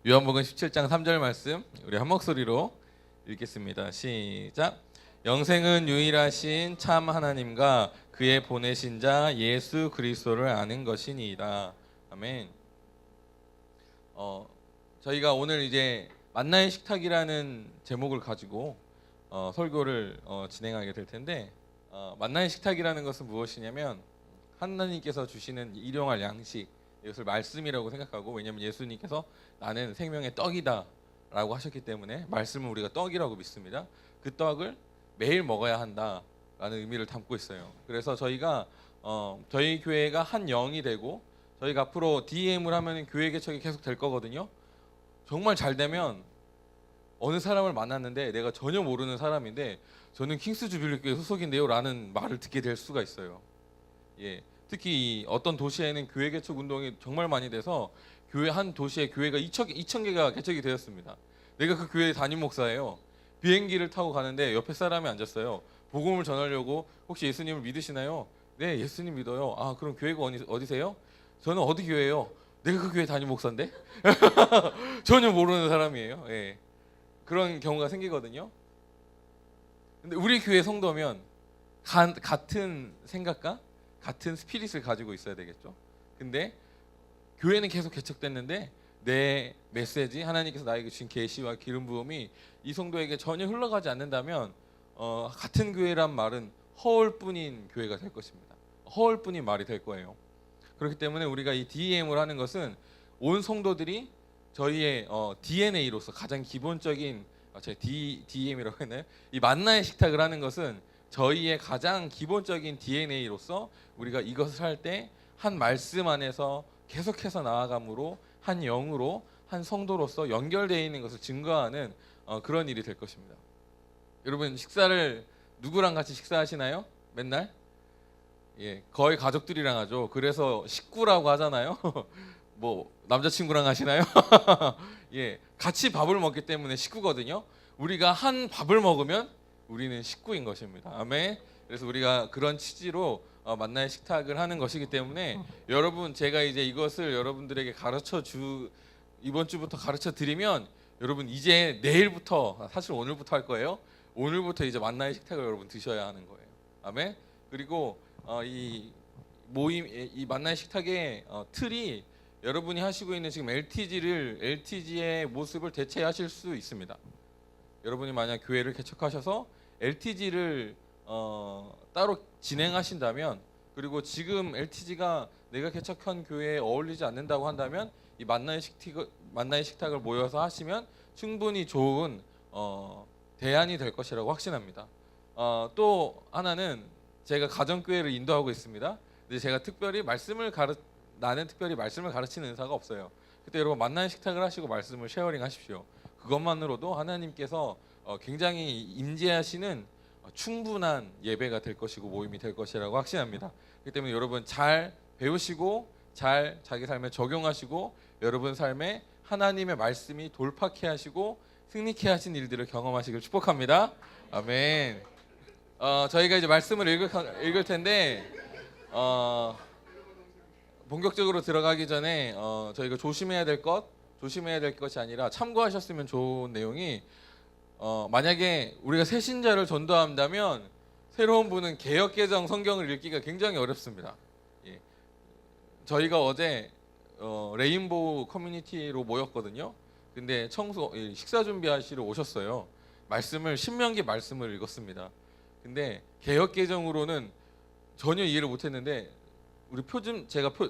요한복음 17장 3절 말씀 우리 한 목소리로 읽겠습니다. 시작. 영생은 유일하신 참 하나님과 그의 보내신 자 예수 그리스도를 아는 것이니이다. 아멘. 저희가 오늘 이제 만나의 식탁이라는 제목을 가지고 설교를 진행하게 될 텐데, 만나의 식탁이라는 것은 무엇이냐면 하나님께서 주시는 일용할 양식, 이것을 말씀이라고 생각하고, 왜냐하면 예수님께서 나는 생명의 떡이다 라고 하셨기 때문에 말씀을 우리가 떡이라고 믿습니다. 그 떡을 매일 먹어야 한다라는 의미를 담고 있어요. 그래서 저희가 저희 교회가 한 영이 되고, 저희가 앞으로 DM을 하면 교회 개척이 계속 될 거거든요. 정말 잘 되면 어느 사람을 만났는데 내가 전혀 모르는 사람인데 저는 킹스 주빌리교회 소속인데요 라는 말을 듣게 될 수가 있어요. 예. 특히 어떤 도시에는 교회 개척 운동이 정말 많이 돼서 교회 한 도시에 교회가 2천 개가 개척이 되었습니다. 내가 그 교회 담임 목사예요. 비행기를 타고 가는데 옆에 사람이 앉았어요. 복음을 전하려고 혹시 예수님을 믿으시나요? 네, 예수님 믿어요. 아, 그럼 교회가 어디세요? 저는 어디 교회예요? 내가 그 교회 담임 목사인데? 전혀 모르는 사람이에요. 예. 그런 경우가 생기거든요. 근데 우리 교회 성도면 같은 생각과 같은 스피릿을 가지고 있어야 되겠죠. 근데 교회는 계속 개척됐는데 내 메시지, 하나님께서 나에게 주신 계시와 기름 부음이 이 성도에게 전혀 흘러가지 않는다면 같은 교회란 말은 허울뿐인 교회가 될 것입니다. 허울뿐인 말이 될 거예요. 그렇기 때문에 우리가 이 DM을 하는 것은 온 성도들이 저희의 DNA로서 가장 기본적인, 제가 DM이라고 했나요? 이 만나의 식탁을 하는 것은 저희의 가장 기본적인 DNA로서 우리가 이것을 할 때 한 말씀 안에서 계속해서 나아감으로 한 영으로 한 성도로서 연결되어 있는 것을 증거하는 그런 일이 될 것입니다. 여러분, 식사를 누구랑 같이 식사하시나요? 맨날? 예, 거의 가족들이랑 하죠. 그래서 식구라고 하잖아요. 뭐 남자친구랑 하시나요? 예, 같이 밥을 먹기 때문에 식구거든요. 우리가 한 밥을 먹으면 우리는 식구인 것입니다. 아멘. 그래서 우리가 그런 취지로 만나의 식탁을 하는 것이기 때문에 여러분, 제가 이제 이것을 여러분들에게 이번 주부터 가르쳐 드리면 여러분 이제 내일부터, 사실 오늘부터 할 거예요. 오늘부터 이제 만나의 식탁을 여러분 드셔야 하는 거예요. 아멘. 그리고 이 만나의 식탁의 틀이 여러분이 하시고 있는 지금 LTG의 모습을 대체하실 수 있습니다. 여러분이 만약 교회를 개척하셔서 LTG를 따로 진행하신다면, 그리고 지금 LTG가 내가 개척한 교회에 어울리지 않는다고 한다면 이 만나의 식탁을 모여서 하시면 충분히 좋은 대안이 될 것이라고 확신합니다. 또 하나는 제가 가정교회를 인도하고 있습니다. 근데 제가 나는 특별히 말씀을 가르치는 은사가 없어요. 그때 여러분 만나는 식탁을 하시고 말씀을 쉐어링하십시오. 그것만으로도 하나님께서 굉장히 임재하시는 충분한 예배가 될 것이고 모임이 될 것이라고 확신합니다. 그렇기 때문에 여러분 잘 배우시고 잘 자기 삶에 적용하시고 여러분 삶에 하나님의 말씀이 돌파케 하시고 승리케 하신 일들을 경험하시길 축복합니다. 아멘. 저희가 이제 말씀을 읽을 텐데 본격적으로 들어가기 전에 저희가 조심해야 될 것이 아니라 참고하셨으면 좋은 내용이, 만약에 우리가 새신자를 전도한다면 새로운 분은 개역개정 성경을 읽기가 굉장히 어렵습니다. 예. 저희가 어제 레인보우 커뮤니티로 모였거든요. 근데 식사 준비하시러 오셨어요. 신명기 말씀을 읽었습니다. 근데 개역개정으로는 전혀 이해를 못했는데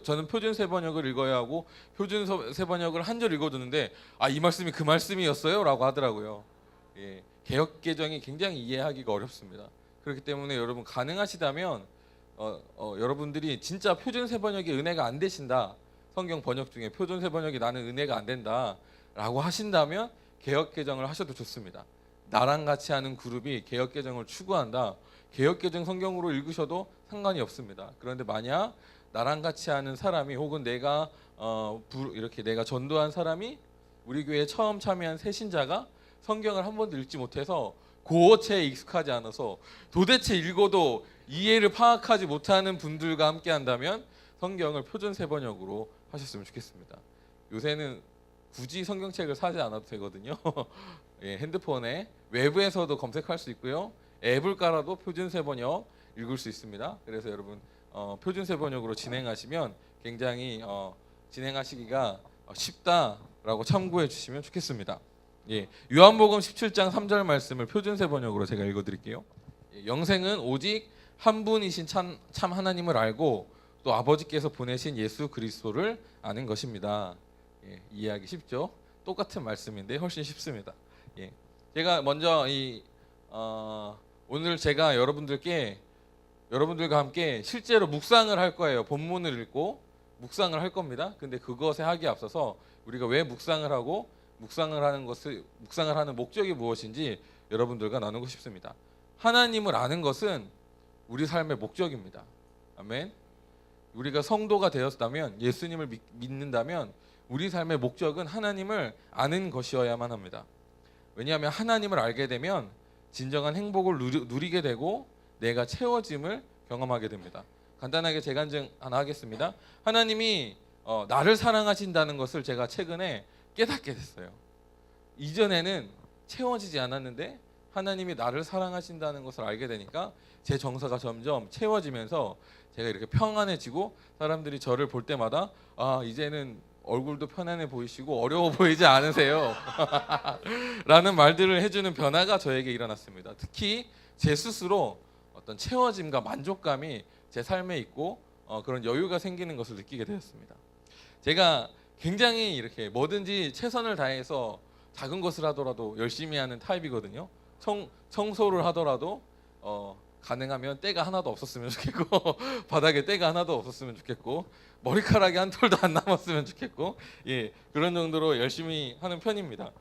저는 표준 세번역을 읽어야 하고 표준 세번역을 한 절 읽어줬는데 이 말씀이 그 말씀이었어요? 라고 하더라고요. 예, 개역개정이 굉장히 이해하기가 어렵습니다. 그렇기 때문에 여러분 가능하시다면 여러분들이 진짜 표준 세번역이 은혜가 안 되신다, 성경 번역 중에 표준 세번역이 나는 은혜가 안 된다 라고 하신다면 개역개정을 하셔도 좋습니다. 나랑 같이 하는 그룹이 개역개정을 추구한다, 개역개정 성경으로 읽으셔도 상관이 없습니다. 그런데 만약 나랑 같이 하는 사람이, 혹은 내가 전도한 사람이, 우리 교회에 처음 참여한 새신자가 성경을 한 번도 읽지 못해서 고어체에 익숙하지 않아서 도대체 읽어도 이해를 파악하지 못하는 분들과 함께 한다면 성경을 표준 세번역으로 하셨으면 좋겠습니다. 요새는 굳이 성경책을 사지 않아도 되거든요. 예, 핸드폰에 외부에서도 검색할 수 있고요. 앱을 깔아도 표준세 번역 읽을 수 있습니다. 그래서 여러분 표준세 번역으로 진행하시면 굉장히 진행하시기가 쉽다라고 참고해 주시면 좋겠습니다. 예, 요한복음 17장 3절 말씀을 표준세 번역으로 제가 읽어드릴게요. 예, 영생은 오직 한 분이신 참 하나님을 알고 또 아버지께서 보내신 예수 그리스도를 아는 것입니다. 예, 이해하기 쉽죠? 똑같은 말씀인데 훨씬 쉽습니다. 예, 제가 먼저 오늘 제가 여러분들과 함께 실제로 묵상을 할 거예요. 본문을 읽고 묵상을 할 겁니다. 근데 그것에 하기에 앞서서 우리가 왜 묵상을 하고 묵상을 하는 목적이 무엇인지 여러분들과 나누고 싶습니다. 하나님을 아는 것은 우리 삶의 목적입니다. 아멘. 우리가 성도가 되었다면, 예수님을 믿는다면 우리 삶의 목적은 하나님을 아는 것이어야만 합니다. 왜냐하면 하나님을 알게 되면 진정한 행복을 누리게 되고 내가 채워짐을 경험하게 됩니다. 간단하게 재간증 하나 하겠습니다. 하나님이 나를 사랑하신다는 것을 제가 최근에 깨닫게 됐어요. 이전에는 채워지지 않았는데 하나님이 나를 사랑하신다는 것을 알게 되니까 제 정서가 점점 채워지면서 제가 이렇게 평안해지고 사람들이 저를 볼 때마다 이제는 얼굴도 편안해 보이시고 어려워 보이지 않으세요? 라는 말들을 해주는 변화가 저에게 일어났습니다. 특히 제 스스로 어떤 채워짐과 만족감이 제 삶에 있고 그런 여유가 생기는 것을 느끼게 되었습니다. 제가 굉장히 이렇게 뭐든지 최선을 다해서 작은 것을 하더라도 열심히 하는 타입이거든요. 청소를 하더라도 가능하면 때가 하나도 없었으면 좋겠고 바닥에 때가 하나도 없었으면 좋겠고 머리카락이 한 톨도 안 남았으면 좋겠고 그런 정도로 열심히 하는 편입니다.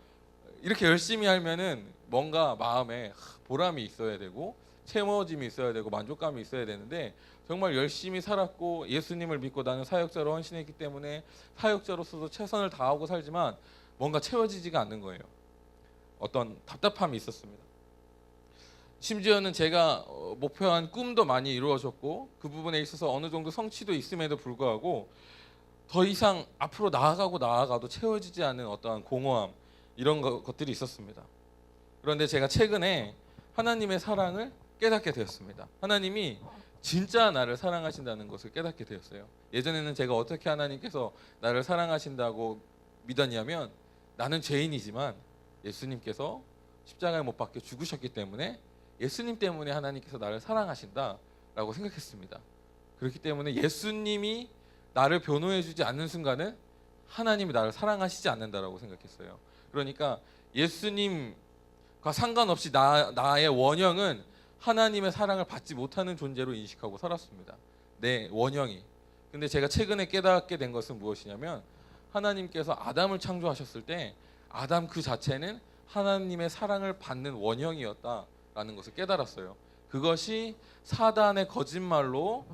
이렇게 열심히 하면은 뭔가 마음에 보람이 있어야 되고 채워짐이 있어야 되고 만족감이 있어야 되는데 정말 열심히 살았고 예수님을 믿고 나는 사역자로 헌신했기 때문에 사역자로서도 최선을 다하고 살지만 뭔가 채워지지가 않는 거예요. 어떤 답답함이 있었습니다. 심지어는 제가 목표한 꿈도 많이 이루어졌고 그 부분에 있어서 어느 정도 성취도 있음에도 불구하고 더 이상 앞으로 나아가도 채워지지 않는 어떠한 공허함 이런 것들이 있었습니다. 그런데 제가 최근에 하나님의 사랑을 깨닫게 되었습니다. 하나님이 진짜 나를 사랑하신다는 것을 깨닫게 되었어요. 예전에는 제가 어떻게 하나님께서 나를 사랑하신다고 믿었냐면 나는 죄인이지만 예수님께서 십자가에 못 박혀 죽으셨기 때문에 예수님 때문에 하나님께서 나를 사랑하신다라고 생각했습니다. 그렇기 때문에 예수님이 나를 변호해주지 않는 순간은 하나님이 나를 사랑하시지 않는다라고 생각했어요. 그러니까 예수님과 상관없이 나의 원형은 하나님의 사랑을 받지 못하는 존재로 인식하고 살았습니다. 내 원형이. 근데 제가 최근에 깨닫게 된 것은 무엇이냐면 하나님께서 아담을 창조하셨을 때 아담 그 자체는 하나님의 사랑을 받는 원형이었다라는 것을 깨달았어요. 그것이 사단의 거짓말로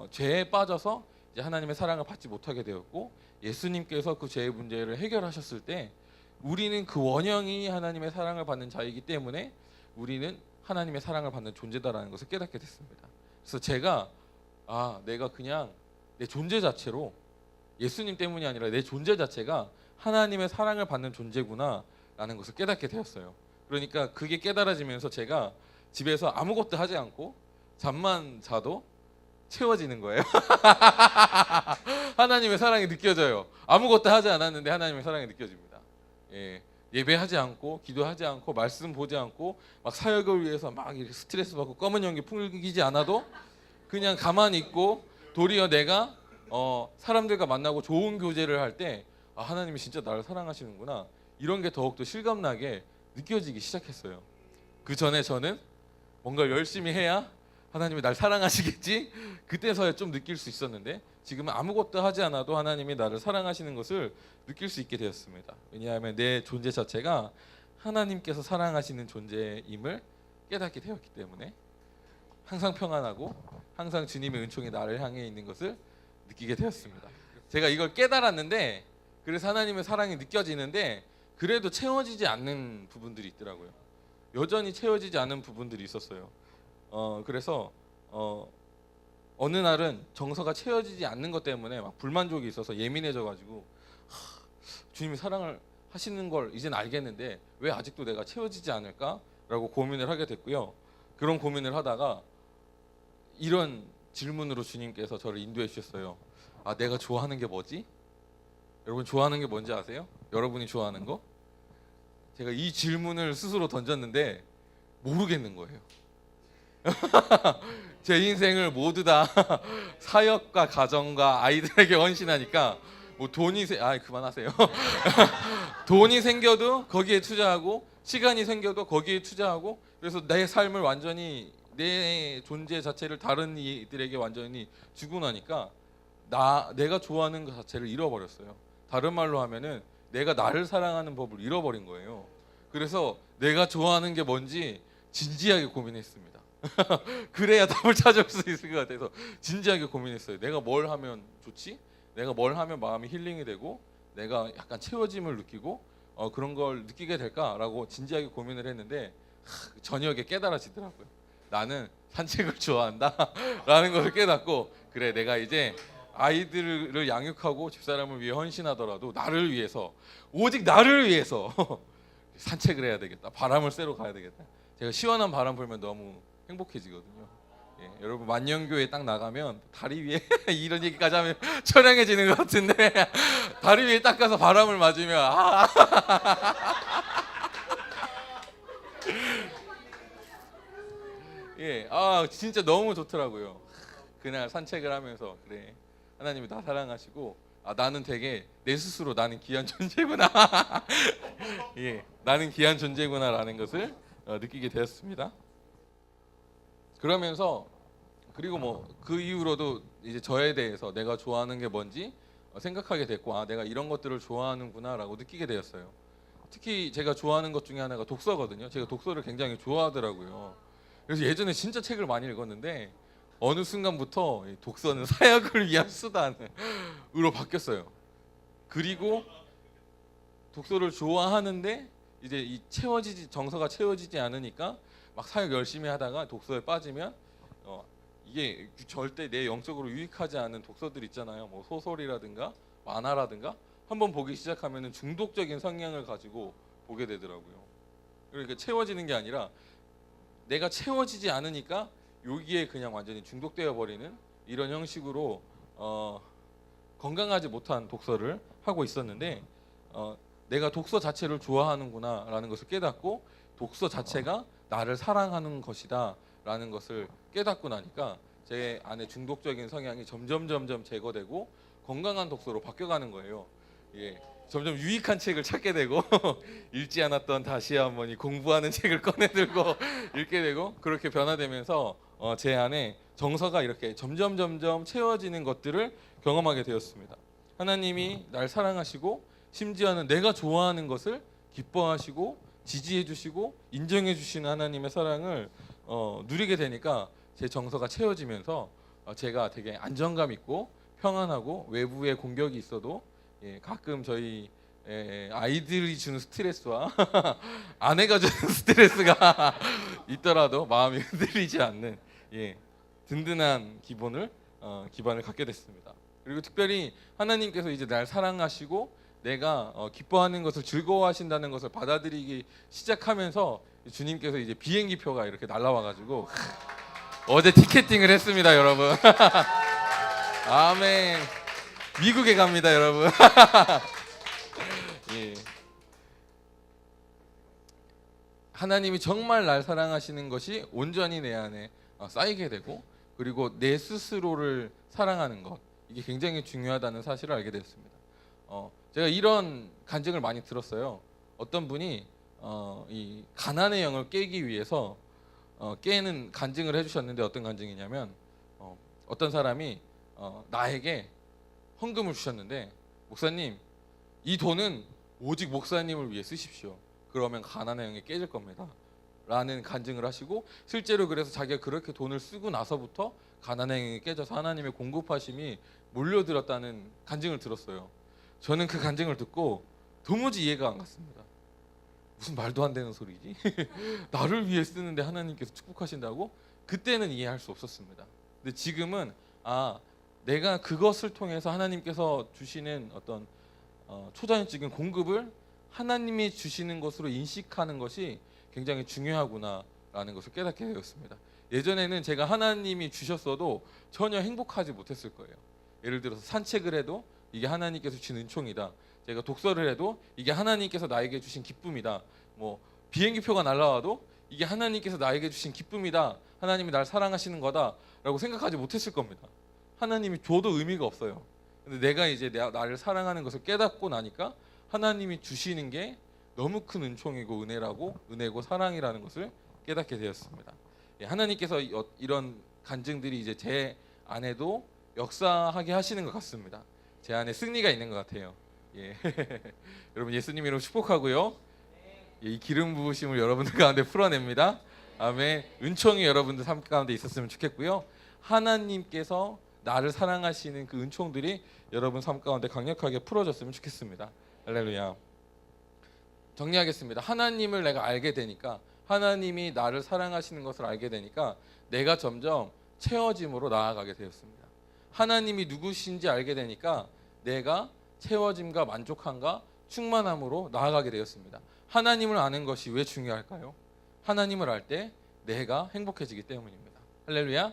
죄에 빠져서 이제 하나님의 사랑을 받지 못하게 되었고 예수님께서 그 죄의 문제를 해결하셨을 때 우리는 그 원형이 하나님의 사랑을 받는 자이기 때문에 우리는 하나님의 사랑을 받는 존재다라는 것을 깨닫게 됐습니다. 그래서 제가 내가 그냥 내 존재 자체로 예수님 때문이 아니라 내 존재 자체가 하나님의 사랑을 받는 존재구나 라는 것을 깨닫게 되었어요. 그러니까 그게 깨달아지면서 제가 집에서 아무것도 하지 않고 잠만 자도 채워지는 거예요. 하나님의 사랑이 느껴져요. 아무것도 하지 않았는데 하나님의 사랑이 느껴집니다. 예배하지 않고 기도하지 않고 말씀 보지 않고 막 사역을 위해서 막 이렇게 스트레스 받고 검은 연기 풍기지 않아도 그냥 가만히 있고 도리어 내가 사람들과 만나고 좋은 교제를 할 때 하나님이 진짜 나를 사랑하시는구나 이런 게 더욱더 실감나게 느껴지기 시작했어요. 그 전에 저는 뭔가 열심히 해야 하나님이 날 사랑하시겠지 그때서야 좀 느낄 수 있었는데 지금은 아무것도 하지 않아도 하나님이 나를 사랑하시는 것을 느낄 수 있게 되었습니다. 왜냐하면 내 존재 자체가 하나님께서 사랑하시는 존재임을 깨닫게 되었기 때문에 항상 평안하고 항상 주님의 은총이 나를 향해 있는 것을 느끼게 되었습니다. 제가 이걸 깨달았는데 그래서 하나님의 사랑이 느껴지는데 그래도 채워지지 않는 부분들이 있더라고요. 여전히 채워지지 않은 부분들이 있었어요. 그래서 어느 날은 정서가 채워지지 않는 것 때문에 막 불만족이 있어서 예민해져가지고 주님이 사랑을 하시는 걸 이젠 알겠는데 왜 아직도 내가 채워지지 않을까라고 고민을 하게 됐고요. 그런 고민을 하다가 이런 질문으로 주님께서 저를 인도해 주셨어요. 아, 내가 좋아하는 게 뭐지? 여러분 좋아하는 게 뭔지 아세요? 여러분이 좋아하는 거? 제가 이 질문을 스스로 던졌는데 모르겠는 거예요. 제 인생을 모두 다 사역과 가정과 아이들에게 헌신하니까 뭐 그만하세요. 돈이 생겨도 거기에 투자하고 시간이 생겨도 거기에 투자하고 그래서 내 삶을 완전히 내 존재 자체를 다른 이들에게 완전히 주고 나니까 내가 좋아하는 것 자체를 잃어버렸어요. 다른 말로 하면은 내가 나를 사랑하는 법을 잃어버린 거예요. 그래서 내가 좋아하는 게 뭔지 진지하게 고민했습니다. 그래야 답을 찾을 수 있을 것 같아서 진지하게 고민했어요. 내가 뭘 하면 좋지? 내가 뭘 하면 마음이 힐링이 되고 내가 약간 채워짐을 느끼고 그런 걸 느끼게 될까라고 진지하게 고민을 했는데 저녁에 깨달아지더라고요. 나는 산책을 좋아한다 라는 것을 깨닫고 그래 내가 이제 아이들을 양육하고 집사람을 위해 헌신하더라도 나를 위해서 오직 나를 위해서 산책을 해야 되겠다. 바람을 쐬러 가야 되겠다. 제가 시원한 바람 불면 너무 행복해지거든요. 예, 여러분 만년교회 딱 나가면 다리 위에 이런 얘기까지 하면 처량해지는 것 같은데 다리 위에 딱 가서 바람을 맞으면 예, 진짜 너무 좋더라고요. 그날 산책을 하면서 그래 하나님이 나 사랑하시고 나는 되게 내 스스로 나는 귀한 존재구나. 예, 나는 귀한 존재구나라는 것을 느끼게 되었습니다. 그러면서 그리고 뭐 그 이후로도 이제 저에 대해서 내가 좋아하는 게 뭔지 생각하게 됐고 내가 이런 것들을 좋아하는구나라고 느끼게 되었어요. 특히 제가 좋아하는 것 중에 하나가 독서거든요. 제가 독서를 굉장히 좋아하더라고요. 그래서 예전에 진짜 책을 많이 읽었는데 어느 순간부터 독서는 사역을 위한 수단으로 바뀌었어요. 그리고 독서를 좋아하는데 이제 정서가 채워지지 않으니까 막 사역 열심히 하다가 독서에 빠지면 이게 절대 내 영적으로 유익하지 않은 독서들 있잖아요. 뭐 소설이라든가 만화라든가 한번 보기 시작하면은 중독적인 성향을 가지고 보게 되더라고요. 그러니까 채워지는 게 아니라 내가 채워지지 않으니까 여기에 그냥 완전히 중독되어 버리는 이런 형식으로 건강하지 못한 독서를 하고 있었는데 내가 독서 자체를 좋아하는구나라는 것을 깨닫고 독서 자체가 나를 사랑하는 것이다라는 것을 깨닫고 나니까 제 안에 중독적인 성향이 점점 제거되고 건강한 독서로 바뀌어가는 거예요. 예, 점점 유익한 책을 찾게 되고 읽지 않았던 다시 한번 공부하는 책을 꺼내들고 읽게 되고 그렇게 변화되면서 제 안에 정서가 이렇게 점점 채워지는 것들을 경험하게 되었습니다. 하나님이 날 사랑하시고 심지어는 내가 좋아하는 것을 기뻐하시고 지지해 주시고 인정해 주시는 하나님의 사랑을 누리게 되니까 제 정서가 채워지면서 제가 되게 안정감 있고 평안하고 외부의 공격이 있어도 가끔 저희 아이들이 주는 스트레스와 아내가 주는 스트레스가 있더라도 마음이 흔들리지 않는 든든한 기반을 갖게 됐습니다. 그리고 특별히 하나님께서 이제 날 사랑하시고 내가 기뻐하는 것을 즐거워하신다는 것을 받아들이기 시작하면서 주님께서 이제 비행기표가 이렇게 날라와가지고 어제 티켓팅을 했습니다, 여러분. 아멘. 미국에 갑니다, 여러분. 예. 하나님이 정말 날 사랑하시는 것이 온전히 내 안에 쌓이게 되고 그리고 내 스스로를 사랑하는 것 이게 굉장히 중요하다는 사실을 알게 됐습니다. 제가 이런 간증을 많이 들었어요. 어떤 분이 이 가난의 영을 깨기 위해서 깨는 간증을 해주셨는데 어떤 간증이냐면 어떤 사람이 나에게 헌금을 주셨는데 목사님 이 돈은 오직 목사님을 위해 쓰십시오. 그러면 가난의 영이 깨질 겁니다. 라는 간증을 하시고 실제로 그래서 자기가 그렇게 돈을 쓰고 나서부터 가난의 영이 깨져서 하나님의 공급하심이 몰려들었다는 간증을 들었어요. 저는 그 간증을 듣고 도무지 이해가 안 갔습니다. 무슨 말도 안 되는 소리지? 나를 위해 쓰는데 하나님께서 축복하신다고? 그때는 이해할 수 없었습니다. 근데 지금은 내가 그것을 통해서 하나님께서 주시는 어떤 초자연적인 공급을 하나님이 주시는 것으로 인식하는 것이 굉장히 중요하구나라는 것을 깨닫게 되었습니다. 예전에는 제가 하나님이 주셨어도 전혀 행복하지 못했을 거예요. 예를 들어서 산책을 해도 이게 하나님께서 주신 은총이다. 제가 독서를 해도 이게 하나님께서 나에게 주신 기쁨이다. 뭐 비행기표가 날라와도 이게 하나님께서 나에게 주신 기쁨이다. 하나님이 날 사랑하시는 거다라고 생각하지 못했을 겁니다. 하나님이 줘도 의미가 없어요. 근데 내가 이제 나를 사랑하는 것을 깨닫고 나니까 하나님이 주시는 게 너무 큰 은총이고 은혜고 사랑이라는 것을 깨닫게 되었습니다. 하나님께서 이런 간증들이 이제 제 안에도 역사하게 하시는 것 같습니다. 제 안에 승리가 있는 것 같아요. 예. 여러분 예수님 이름 축복하고요. 이 기름 부으심을 여러분들 가운데 풀어냅니다. 아멘. 은총이 여러분들 삶 가운데 있었으면 좋겠고요. 하나님께서 나를 사랑하시는 그 은총들이 여러분 삶 가운데 강력하게 풀어졌으면 좋겠습니다. 할렐루야. 정리하겠습니다. 하나님을 내가 알게 되니까, 하나님이 나를 사랑하시는 것을 알게 되니까 내가 점점 채워짐으로 나아가게 되었습니다. 하나님이 누구신지 알게 되니까 내가 채워짐과 만족함과 충만함으로 나아가게 되었습니다. 하나님을 아는 것이 왜 중요할까요? 하나님을 알 때 내가 행복해지기 때문입니다. 할렐루야.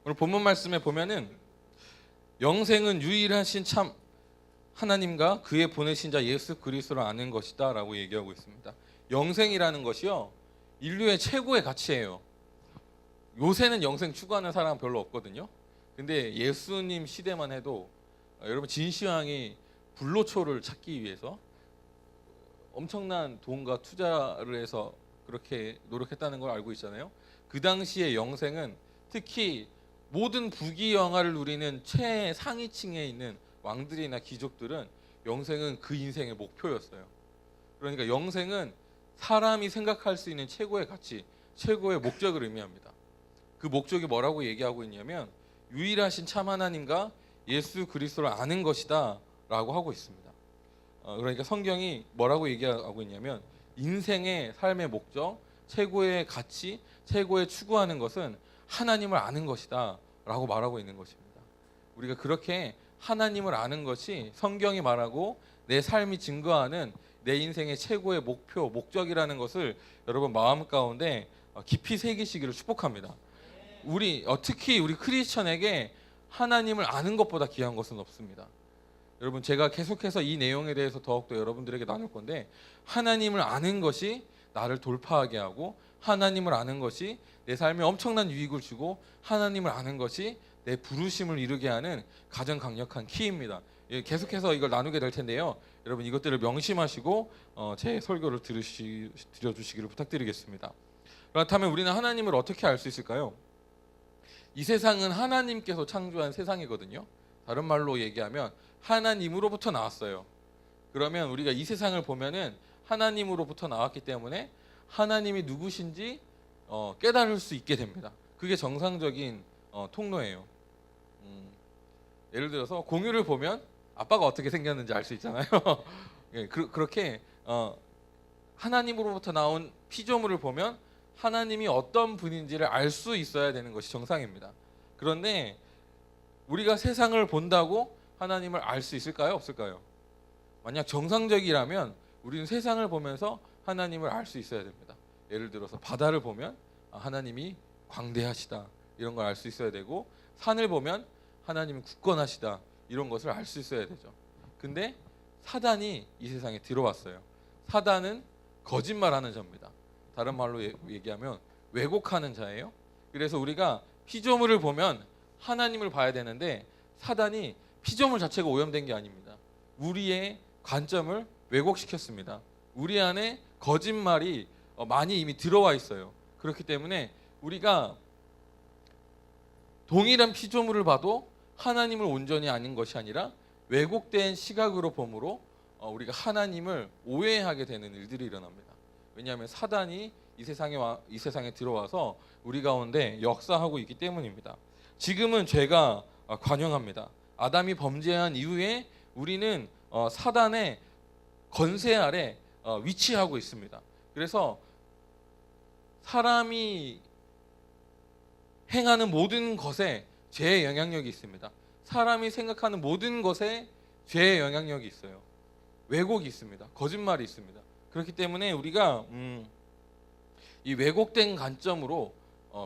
오늘 본문 말씀에 보면은 영생은 유일하신 참 하나님과 그의 보내신 자 예수 그리스도를 아는 것이다 라고 얘기하고 있습니다. 영생이라는 것이요, 인류의 최고의 가치예요. 요새는 영생 추구하는 사람은 별로 없거든요. 근데 예수님 시대만 해도 여러분 진시황이 불로초를 찾기 위해서 엄청난 돈과 투자를 해서 그렇게 노력했다는 걸 알고 있잖아요. 그 당시에 영생은 특히 모든 부귀영화를 누리는 최상위층에 있는 왕들이나 귀족들은 영생은 그 인생의 목표였어요. 그러니까 영생은 사람이 생각할 수 있는 최고의 가치, 최고의 목적을 의미합니다. 그 목적이 뭐라고 얘기하고 있냐면 유일하신 참 하나님과 예수 그리스도를 아는 것이다 라고 하고 있습니다. 그러니까 성경이 뭐라고 얘기하고 있냐면 인생의 삶의 목적, 최고의 가치, 최고의 추구하는 것은 하나님을 아는 것이다 라고 말하고 있는 것입니다. 우리가 그렇게 하나님을 아는 것이 성경이 말하고 내 삶이 증거하는 내 인생의 최고의 목표, 목적이라는 것을 여러분 마음 가운데 깊이 새기시기를 축복합니다. 특히 우리 크리스천에게 하나님을 아는 것보다 귀한 것은 없습니다. 여러분 제가 계속해서 이 내용에 대해서 더욱더 여러분들에게 나눌 건데, 하나님을 아는 것이 나를 돌파하게 하고, 하나님을 아는 것이 내 삶에 엄청난 유익을 주고, 하나님을 아는 것이 내 부르심을 이루게 하는 가장 강력한 키입니다. 계속해서 이걸 나누게 될 텐데요. 여러분 이것들을 명심하시고 제 설교를 들어주시기를 부탁드리겠습니다. 그렇다면 우리는 하나님을 어떻게 알 수 있을까요? 이 세상은 하나님께서 창조한 세상이거든요. 다른 말로 얘기하면 하나님으로부터 나왔어요. 그러면 우리가 이 세상을 보면은 하나님으로부터 나왔기 때문에 하나님이 누구신지 깨달을 수 있게 됩니다. 그게 정상적인 통로예요. 예를 들어서 공유를 보면 아빠가 어떻게 생겼는지 알 수 있잖아요. 예, 그렇게 하나님으로부터 나온 피조물을 보면 하나님이 어떤 분인지를 알 수 있어야 되는 것이 정상입니다. 그런데 우리가 세상을 본다고 하나님을 알 수 있을까요? 없을까요? 만약 정상적이라면 우리는 세상을 보면서 하나님을 알 수 있어야 됩니다. 예를 들어서 바다를 보면 하나님이 광대하시다 이런 걸 알 수 있어야 되고, 산을 보면 하나님이 굳건하시다 이런 것을 알 수 있어야 되죠. 근데 사단이 이 세상에 들어왔어요. 사단은 거짓말하는 자입니다. 다른 말로 얘기하면 왜곡하는 자예요. 그래서 우리가 피조물을 보면 하나님을 봐야 되는데 사단이 피조물 자체가 오염된 게 아닙니다. 우리의 관점을 왜곡시켰습니다. 우리 안에 거짓말이 많이 이미 들어와 있어요. 그렇기 때문에 우리가 동일한 피조물을 봐도 하나님을 온전히 아는 것이 아니라 왜곡된 시각으로 봄으로 우리가 하나님을 오해하게 되는 일들이 일어납니다. 왜냐하면 사단이 이 세상에 들어와서 우리 가운데 역사하고 있기 때문입니다. 지금은 죄가 관영합니다. 아담이 범죄한 이후에 우리는 사단의 권세 아래 위치하고 있습니다. 그래서 사람이 행하는 모든 것에 죄의 영향력이 있습니다. 사람이 생각하는 모든 것에 죄의 영향력이 있어요. 왜곡이 있습니다. 거짓말이 있습니다. 그렇기 때문에 우리가 이 왜곡된 관점으로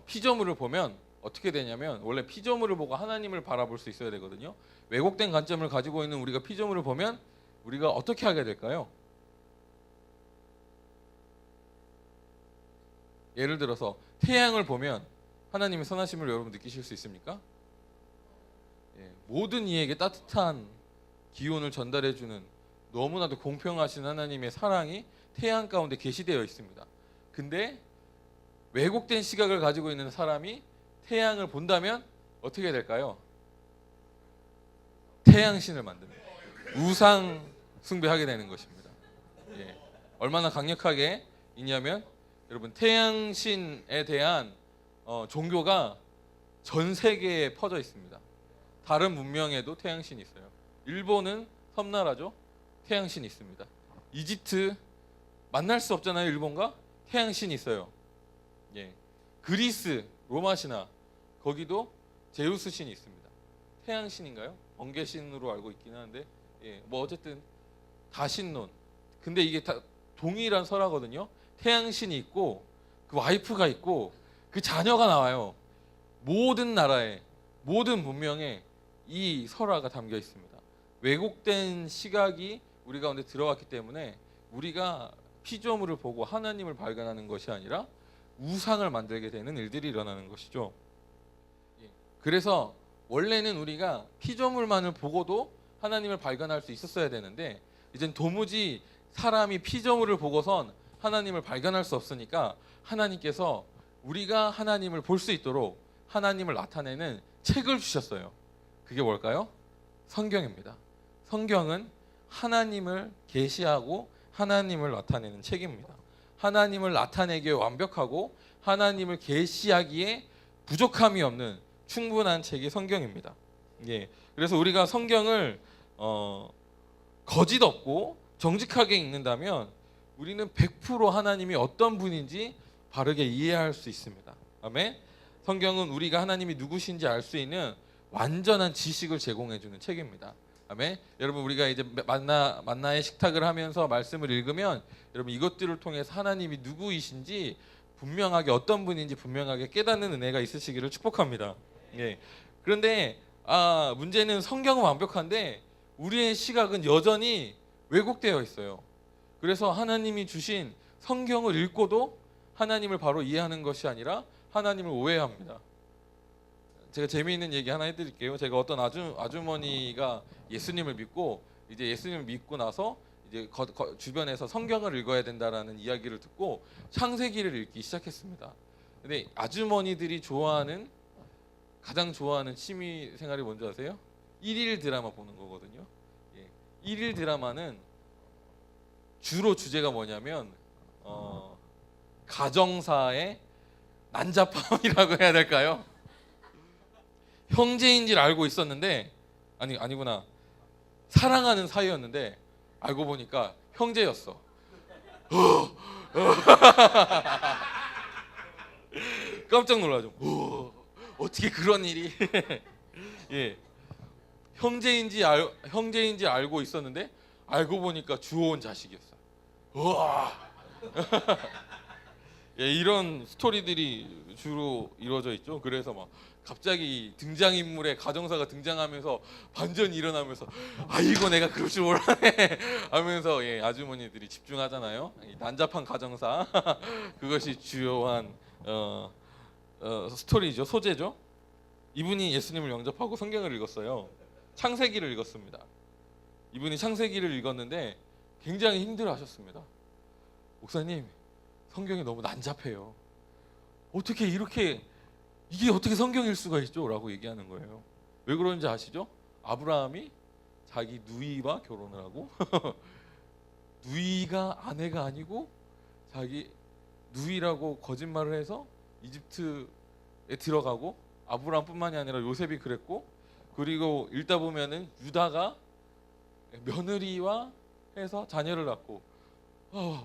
피조물을 보면 어떻게 되냐면, 원래 피조물을 보고 하나님을 바라볼 수 있어야 되거든요. 왜곡된 관점을 가지고 있는 우리가 피조물을 보면 우리가 어떻게 하게 될까요? 예를 들어서 태양을 보면 하나님의 선하심을 여러분 느끼실 수 있습니까? 모든 이에게 따뜻한 기온을 전달해주는 너무나도 공평하신 하나님의 사랑이 태양 가운데 계시되어 있습니다. 근데 왜곡된 시각을 가지고 있는 사람이 태양을 본다면 어떻게 될까요? 태양신을 만듭니다. 우상 숭배하게 되는 것입니다. 얼마나 강력하게 있냐면, 여러분, 태양신에 대한 종교가 전 세계에 퍼져 있습니다. 다른 문명에도 태양신이 있어요. 일본은 섬나라죠. 태양신이 있습니다. 이집트 만날 수 없잖아요. 일본과 태양신이 있어요. 그리스 로마 신화, 거기도 제우스 신이 있습니다. 태양신인가요? 번개신으로 알고 있긴 한데, 뭐 어쨌든 다신론. 근데 이게 다 동일한 설화거든요. 태양신이 있고 그 와이프가 있고 그 자녀가 나와요. 모든 나라에, 모든 문명에 이 설화가 담겨 있습니다. 왜곡된 시각이 우리 가운데 들어왔기 때문에 우리가 피조물을 보고 하나님을 발견하는 것이 아니라 우상을 만들게 되는 일들이 일어나는 것이죠. 그래서 원래는 우리가 피조물만을 보고도 하나님을 발견할 수 있었어야 되는데, 이젠 도무지 사람이 피조물을 보고선 하나님을 발견할 수 없으니까 하나님께서 우리가 하나님을 볼 수 있도록 하나님을 나타내는 책을 주셨어요. 그게 뭘까요? 성경입니다. 성경은 하나님을 계시하고 하나님을 나타내는 책입니다. 하나님을 나타내기에 완벽하고 하나님을 계시하기에 부족함이 없는 충분한 책이 성경입니다. 그래서 우리가 성경을 거짓 없고 정직하게 읽는다면 우리는 100% 하나님이 어떤 분인지 바르게 이해할 수 있습니다. 아멘. 성경은 우리가 하나님이 누구신지 알 수 있는 완전한 지식을 제공해주는 책입니다. 아멘. 여러분, 우리가 이제 만나의 식탁을 하면서 말씀을 읽으면 여러분, 이것들을 통해서 하나님이 누구이신지 분명하게, 어떤 분인지 분명하게 깨닫는 은혜가 있으시기를 축복합니다. 그런데 문제는 성경은 완벽한데 우리의 시각은 여전히 왜곡되어 있어요. 그래서 하나님이 주신 성경을 읽고도 하나님을 바로 이해하는 것이 아니라 하나님을 오해합니다. 제가 재미있는 얘기 하나 해드릴게요. 제가 어떤 아주머니가 예수님을 믿고, 이제 예수님을 믿고 나서 이제 주변에서 성경을 읽어야 된다라는 이야기를 듣고 창세기를 읽기 시작했습니다. 근데 아주머니들이 가장 좋아하는 취미 생활이 뭔지 아세요? 1일 드라마 보는 거거든요. 1일 드라마는 주로 주제가 뭐냐면 가정사의 난잡함이라고 해야 될까요? 형제인지를 알고 있었는데, 아니구나, 사랑하는 사이였는데 알고 보니까 형제였어. 깜짝 놀라죠. 어떻게 그런 일이? 형제인지 알고 있었는데 알고 보니까 주워온 자식이었어. 우와. 이런 스토리들이 주로 이루어져 있죠. 그래서 막 갑자기 등장인물의 가정사가 등장하면서 반전이 일어나면서 이거 내가 그럴 줄 몰랐네 하면서 아주머니들이 집중하잖아요. 난잡한 가정사 그것이 주요한 스토리죠. 소재죠. 이분이 예수님을 영접하고 성경을 읽었어요. 창세기를 읽었습니다. 이분이 창세기를 읽었는데 굉장히 힘들어하셨습니다. 목사님, 성경이 너무 난잡해요. 이게 어떻게 성경일 수가 있죠? 라고 얘기하는 거예요. 왜 그런지 아시죠? 아브라함이 자기 누이와 결혼을 하고 누이가 아내가 아니고 자기 누이라고 거짓말을 해서 이집트에 들어가고, 아브라함뿐만이 아니라 요셉이 그랬고, 그리고 읽다 보면은 유다가 며느리와 해서 자녀를 낳고,